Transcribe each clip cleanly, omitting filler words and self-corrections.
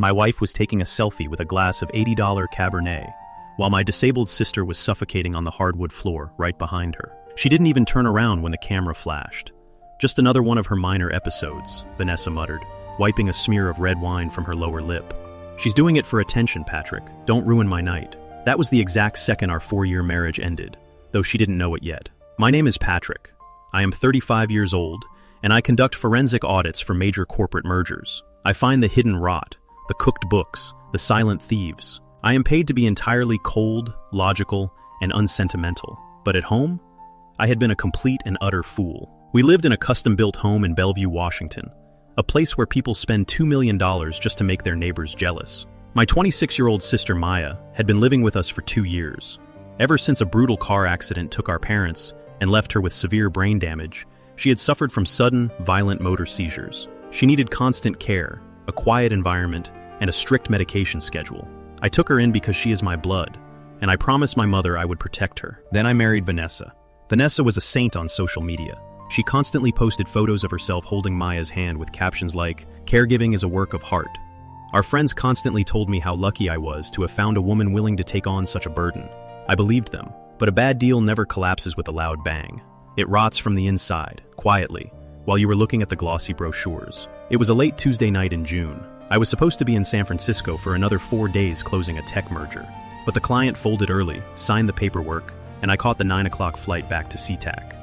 My wife was taking a selfie with a glass of $80 Cabernet, while my disabled sister was suffocating on the hardwood floor right behind her. She didn't even turn around when the camera flashed. "Just another one of her minor episodes," Vanessa muttered, wiping a smear of red wine from her lower lip. "She's doing it for attention, Patrick. Don't ruin my night." That was the exact second our 4-year marriage ended, though she didn't know it yet. My name is Patrick. I am 35 years old, and I conduct forensic audits for major corporate mergers. I find the hidden rot, the cooked books, the silent thieves. I am paid to be entirely cold, logical, and unsentimental. But at home, I had been a complete and utter fool. We lived in a custom-built home in Bellevue, Washington, a place where people spend $2 million just to make their neighbors jealous. My 26-year-old sister Maya had been living with us for 2 years. Ever since a brutal car accident took our parents and left her with severe brain damage, she had suffered from sudden, violent motor seizures. She needed constant care, a quiet environment, and a strict medication schedule. I took her in because she is my blood, and I promised my mother I would protect her. Then I married Vanessa. Vanessa was a saint on social media. She constantly posted photos of herself holding Maya's hand with captions like, "Caregiving is a work of heart." Our friends constantly told me how lucky I was to have found a woman willing to take on such a burden. I believed them, but a bad deal never collapses with a loud bang. It rots from the inside, quietly, while you were looking at the glossy brochures. It was a late Tuesday night in June. I was supposed to be in San Francisco for another 4 days closing a tech merger, but the client folded early, signed the paperwork, and I caught the 9 o'clock flight back to SeaTac.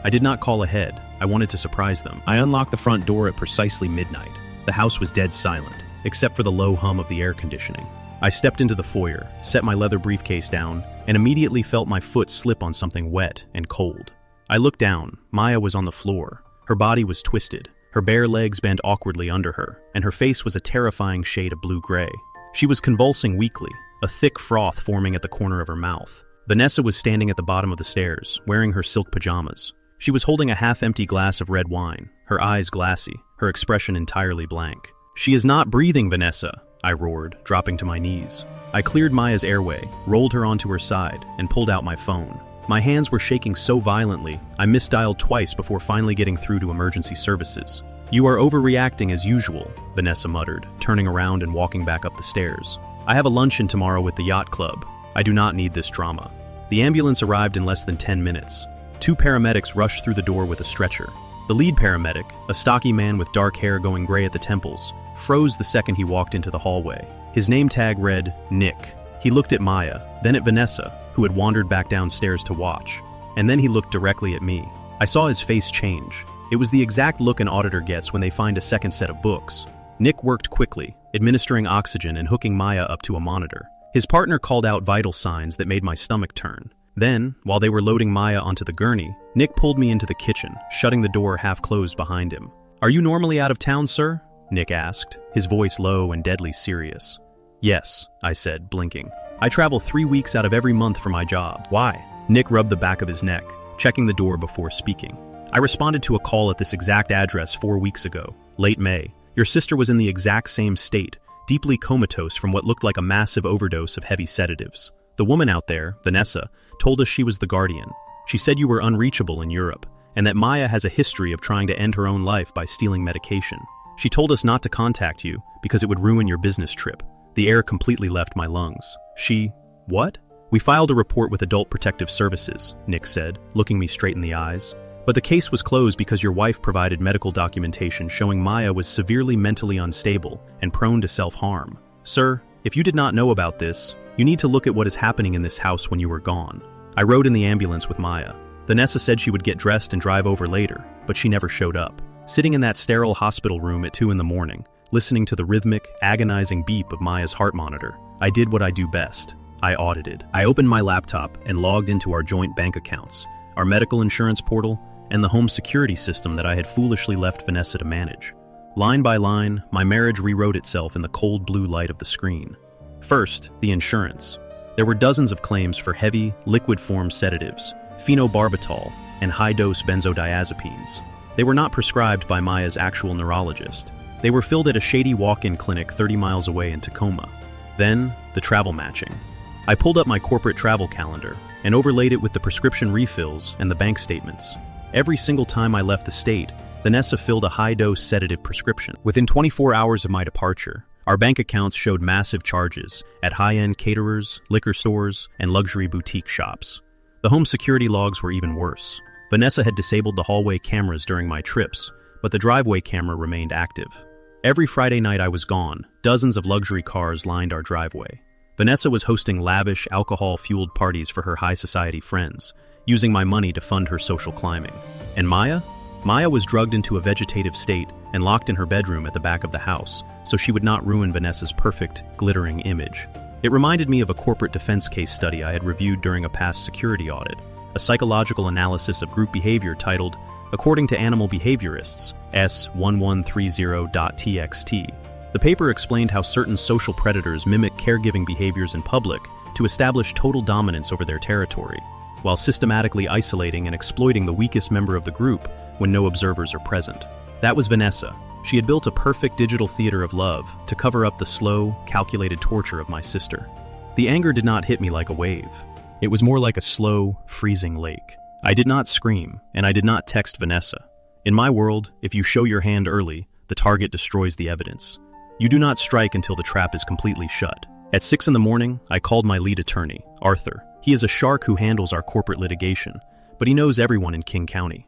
I did not call ahead. I wanted to surprise them. I unlocked the front door at precisely midnight. The house was dead silent, except for the low hum of the air conditioning. I stepped into the foyer, set my leather briefcase down, and immediately felt my foot slip on something wet and cold. I looked down. Maya was on the floor. Her body was twisted. Her bare legs bent awkwardly under her, and her face was a terrifying shade of blue-gray. She was convulsing weakly, a thick froth forming at the corner of her mouth. Vanessa was standing at the bottom of the stairs, wearing her silk pajamas. She was holding a half-empty glass of red wine, her eyes glassy, her expression entirely blank. "She is not breathing, Vanessa," I roared, dropping to my knees. I cleared Maya's airway, rolled her onto her side, and pulled out my phone. My hands were shaking so violently, I misdialed twice before finally getting through to emergency services. "You are overreacting as usual," Vanessa muttered, turning around and walking back up the stairs. "I have a luncheon tomorrow with the yacht club. I do not need this drama." The ambulance arrived in less than 10 minutes. 2 paramedics rushed through the door with a stretcher. The lead paramedic, a stocky man with dark hair going gray at the temples, froze the second he walked into the hallway. His name tag read, Nick. He looked at Maya, then at Vanessa, who had wandered back downstairs to watch, and then he looked directly at me. I saw his face change. It was the exact look an auditor gets when they find a second set of books. Nick worked quickly, administering oxygen and hooking Maya up to a monitor. His partner called out vital signs that made my stomach turn. Then, while they were loading Maya onto the gurney, Nick pulled me into the kitchen, shutting the door half closed behind him. "Are you normally out of town, sir?" Nick asked, his voice low and deadly serious. "Yes," I said, blinking. "I travel 3 weeks out of every month for my job." "Why?" Nick rubbed the back of his neck, checking the door before speaking. "I responded to a call at this exact address 4 weeks ago, late May. Your sister was in the exact same state, deeply comatose from what looked like a massive overdose of heavy sedatives. The woman out there, Vanessa, told us she was the guardian. She said you were unreachable in Europe, and that Maya has a history of trying to end her own life by stealing medication. She told us not to contact you because it would ruin your business trip." The air completely left my lungs. What? "We filed a report with Adult Protective Services," Nick said, looking me straight in the eyes. "But the case was closed because your wife provided medical documentation showing Maya was severely mentally unstable and prone to self-harm. Sir, if you did not know about this, you need to look at what is happening in this house when you were gone." I rode in the ambulance with Maya. Vanessa said she would get dressed and drive over later, but she never showed up. Sitting in that sterile hospital room at 2 in the morning, listening to the rhythmic, agonizing beep of Maya's heart monitor, I did what I do best. I audited. I opened my laptop and logged into our joint bank accounts, our medical insurance portal, and the home security system that I had foolishly left Vanessa to manage. Line by line, my marriage rewrote itself in the cold blue light of the screen. First, the insurance. There were dozens of claims for heavy, liquid-form sedatives, phenobarbital, and high-dose benzodiazepines. They were not prescribed by Maya's actual neurologist. They were filled at a shady walk-in clinic 30 miles away in Tacoma. Then, the travel matching. I pulled up my corporate travel calendar and overlaid it with the prescription refills and the bank statements. Every single time I left the state, Vanessa filled a high-dose sedative prescription. Within 24 hours of my departure, Our bank accounts showed massive charges at high-end caterers, liquor stores, and luxury boutique shops. The home security logs were even worse. Vanessa had disabled the hallway cameras during my trips, but the driveway camera remained active. Every Friday night I was gone, dozens of luxury cars lined our driveway. Vanessa was hosting lavish, alcohol-fueled parties for her high-society friends, using my money to fund her social climbing. And Maya? Maya was drugged into a vegetative state and locked in her bedroom at the back of the house, so she would not ruin Vanessa's perfect, glittering image. It reminded me of a corporate defense case study I had reviewed during a past security audit, a psychological analysis of group behavior titled, According to Animal Behaviorists, S1130.txt. The paper explained how certain social predators mimic caregiving behaviors in public to establish total dominance over their territory, while systematically isolating and exploiting the weakest member of the group when no observers are present. That was Vanessa. She had built a perfect digital theater of love to cover up the slow, calculated torture of my sister. The anger did not hit me like a wave. It was more like a slow, freezing lake. I did not scream, and I did not text Vanessa. In my world, if you show your hand early, the target destroys the evidence. You do not strike until the trap is completely shut. At 6 a.m, I called my lead attorney, Arthur. He is a shark who handles our corporate litigation, but he knows everyone in King County.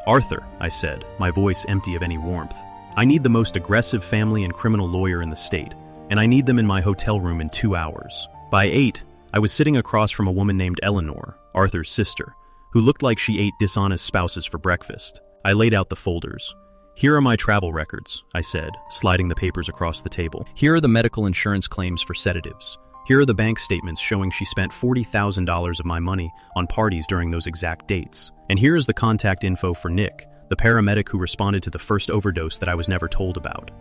Arthur, I said, my voice empty of any warmth. I need the most aggressive family and criminal lawyer in the state, and I need them in my hotel room in 2 hours. By 8, I was sitting across from a woman named Eleanor, Arthur's sister, who looked like she ate dishonest spouses for breakfast. I laid out the folders. Here are my travel records, I said, sliding the papers across the table. Here are the medical insurance claims for sedatives. Here are the bank statements showing she spent $40,000 of my money on parties during those exact dates. And here is the contact info for Nick, the paramedic who responded to the first overdose that I was never told about.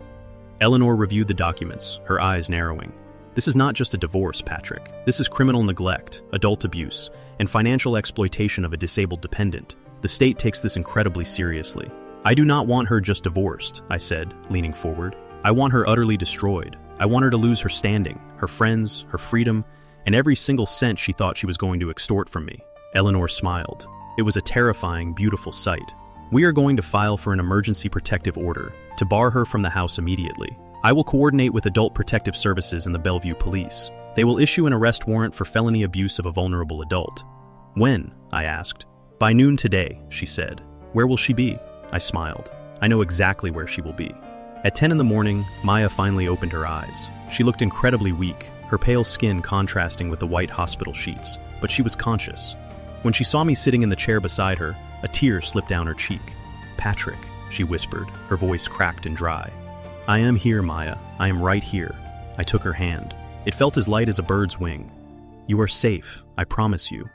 Eleanor reviewed the documents, her eyes narrowing. This is not just a divorce, Patrick. This is criminal neglect, adult abuse, and financial exploitation of a disabled dependent. The state takes this incredibly seriously. I do not want her just divorced, I said, leaning forward. I want her utterly destroyed. I want her to lose her standing, her friends, her freedom, and every single cent she thought she was going to extort from me. Eleanor smiled. It was a terrifying, beautiful sight. We are going to file for an emergency protective order to bar her from the house immediately. I will coordinate with Adult Protective Services and the Bellevue Police. They will issue an arrest warrant for felony abuse of a vulnerable adult. When? I asked. By noon today, she said. Where will she be? I smiled. I know exactly where she will be. At 10 a.m, Maya finally opened her eyes. She looked incredibly weak, her pale skin contrasting with the white hospital sheets, but she was conscious. When she saw me sitting in the chair beside her, a tear slipped down her cheek. Patrick, she whispered, her voice cracked and dry. I am here, Maya. I am right here. I took her hand. It felt as light as a bird's wing. You are safe, I promise you.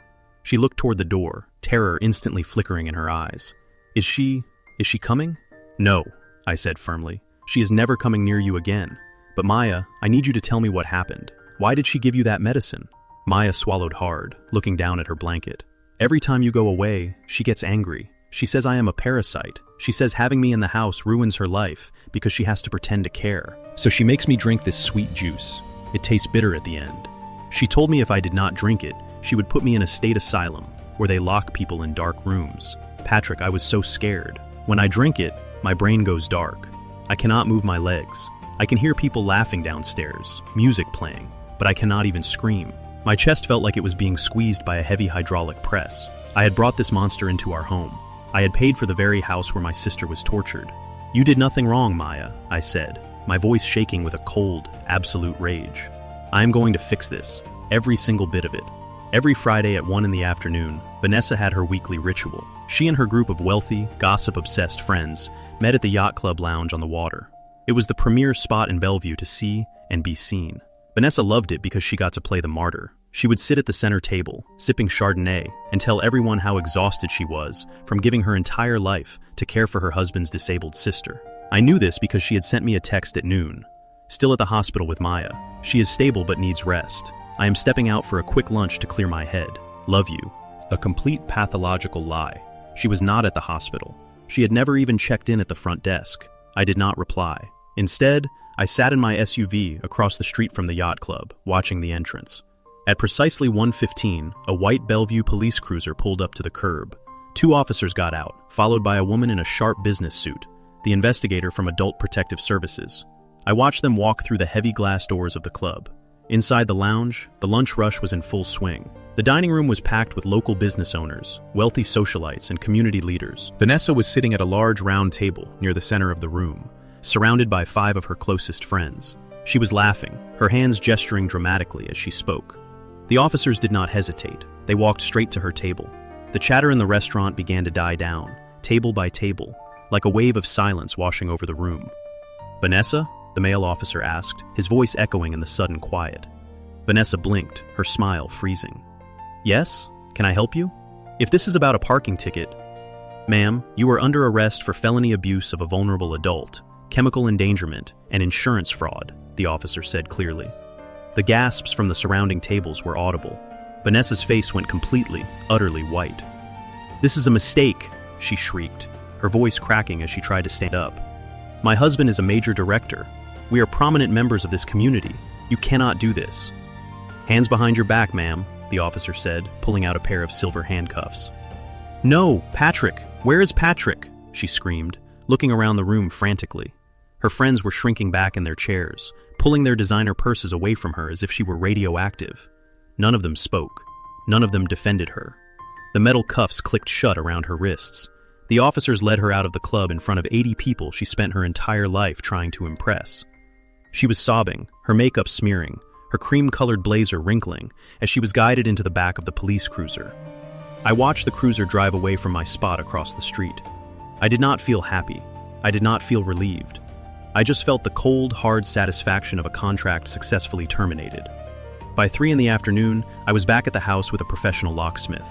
She looked toward the door, terror instantly flickering in her eyes. Is she coming? No, I said firmly. She is never coming near you again. But Maya, I need you to tell me what happened. Why did she give you that medicine? Maya swallowed hard, looking down at her blanket. Every time you go away, she gets angry. She says I am a parasite. She says having me in the house ruins her life because she has to pretend to care. So she makes me drink this sweet juice. It tastes bitter at the end. She told me if I did not drink it, she would put me in a state asylum where they lock people in dark rooms. Patrick, I was so scared. When I drink it, my brain goes dark. I cannot move my legs. I can hear people laughing downstairs, music playing, but I cannot even scream. My chest felt like it was being squeezed by a heavy hydraulic press. I had brought this monster into our home. I had paid for the very house where my sister was tortured. You did nothing wrong, Maya, I said, my voice shaking with a cold, absolute rage. I am going to fix this, every single bit of it. Every Friday at 1 p.m, Vanessa had her weekly ritual. She and her group of wealthy, gossip-obsessed friends met at the Yacht Club lounge on the water. It was the premier spot in Bellevue to see and be seen. Vanessa loved it because she got to play the martyr. She would sit at the center table, sipping Chardonnay, and tell everyone how exhausted she was from giving her entire life to care for her husband's disabled sister. I knew this because she had sent me a text at noon. Still at the hospital with Maya. She is stable but needs rest. I am stepping out for a quick lunch to clear my head. Love you. A complete pathological lie. She was not at the hospital. She had never even checked in at the front desk. I did not reply. Instead, I sat in my SUV across the street from the yacht club, watching the entrance. At precisely 1:15, a white Bellevue police cruiser pulled up to the curb. 2 officers got out, followed by a woman in a sharp business suit, the investigator from Adult Protective Services. I watched them walk through the heavy glass doors of the club. Inside the lounge, the lunch rush was in full swing. The dining room was packed with local business owners, wealthy socialites, and community leaders. Vanessa was sitting at a large round table near the center of the room, surrounded by 5 of her closest friends. She was laughing, her hands gesturing dramatically as she spoke. The officers did not hesitate. They walked straight to her table. The chatter in the restaurant began to die down, table by table, like a wave of silence washing over the room. "Vanessa?" the male officer asked, his voice echoing in the sudden quiet. Vanessa blinked, her smile freezing. "Yes? Can I help you? If this is about a parking ticket..." "Ma'am, you are under arrest for felony abuse of a vulnerable adult, chemical endangerment, and insurance fraud," the officer said clearly. The gasps from the surrounding tables were audible. Vanessa's face went completely, utterly white. "This is a mistake," she shrieked, her voice cracking as she tried to stand up. "My husband is a major director. We are prominent members of this community. You cannot do this." "Hands behind your back, ma'am," the officer said, pulling out a pair of silver handcuffs. "No, Patrick! Where is Patrick?" she screamed, looking around the room frantically. Her friends were shrinking back in their chairs, pulling their designer purses away from her as if she were radioactive. None of them spoke. None of them defended her. The metal cuffs clicked shut around her wrists. The officers led her out of the club in front of 80 people she spent her entire life trying to impress. She was sobbing, her makeup smearing, her cream-colored blazer wrinkling, as she was guided into the back of the police cruiser. I watched the cruiser drive away from my spot across the street. I did not feel happy. I did not feel relieved. I just felt the cold, hard satisfaction of a contract successfully terminated. By 3 in the afternoon, I was back at the house with a professional locksmith.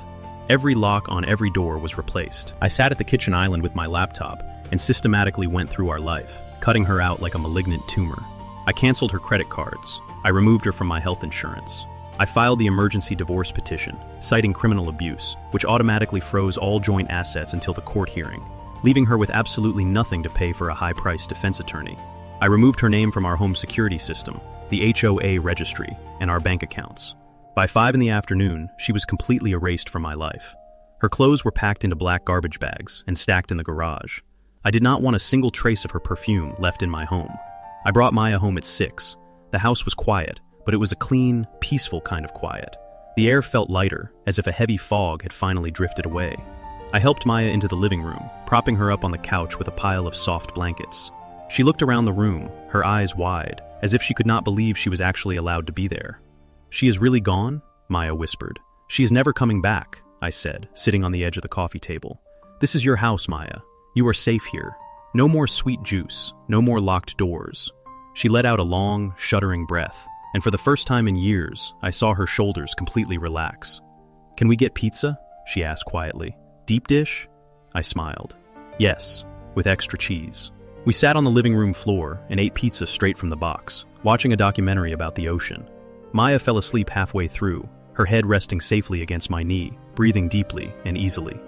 Every lock on every door was replaced. I sat at the kitchen island with my laptop and systematically went through our life, cutting her out like a malignant tumor. I canceled her credit cards. I removed her from my health insurance. I filed the emergency divorce petition, citing criminal abuse, which automatically froze all joint assets until the court hearing, leaving her with absolutely nothing to pay for a high-priced defense attorney. I removed her name from our home security system, the HOA registry, and our bank accounts. By 5 in the afternoon, she was completely erased from my life. Her clothes were packed into black garbage bags and stacked in the garage. I did not want a single trace of her perfume left in my home. I brought Maya home at 6. The house was quiet, but it was a clean, peaceful kind of quiet. The air felt lighter, as if a heavy fog had finally drifted away. I helped Maya into the living room, propping her up on the couch with a pile of soft blankets. She looked around the room, her eyes wide, as if she could not believe she was actually allowed to be there. "She is really gone?" Maya whispered. "She is never coming back," I said, sitting on the edge of the coffee table. "This is your house, Maya. You are safe here. No more sweet juice, no more locked doors." She let out a long, shuddering breath, and for the first time in years, I saw her shoulders completely relax. "Can we get pizza?" she asked quietly. "Deep dish?" I smiled. "Yes, with extra cheese." We sat on the living room floor and ate pizza straight from the box, watching a documentary about the ocean. Maya fell asleep halfway through, her head resting safely against my knee, breathing deeply and easily.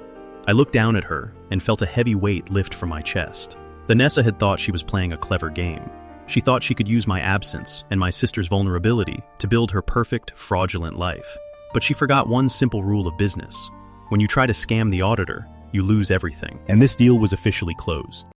I looked down at her and felt a heavy weight lift from my chest. Vanessa had thought she was playing a clever game. She thought she could use my absence and my sister's vulnerability to build her perfect, fraudulent life. But she forgot one simple rule of business. When you try to scam the auditor, you lose everything. And this deal was officially closed.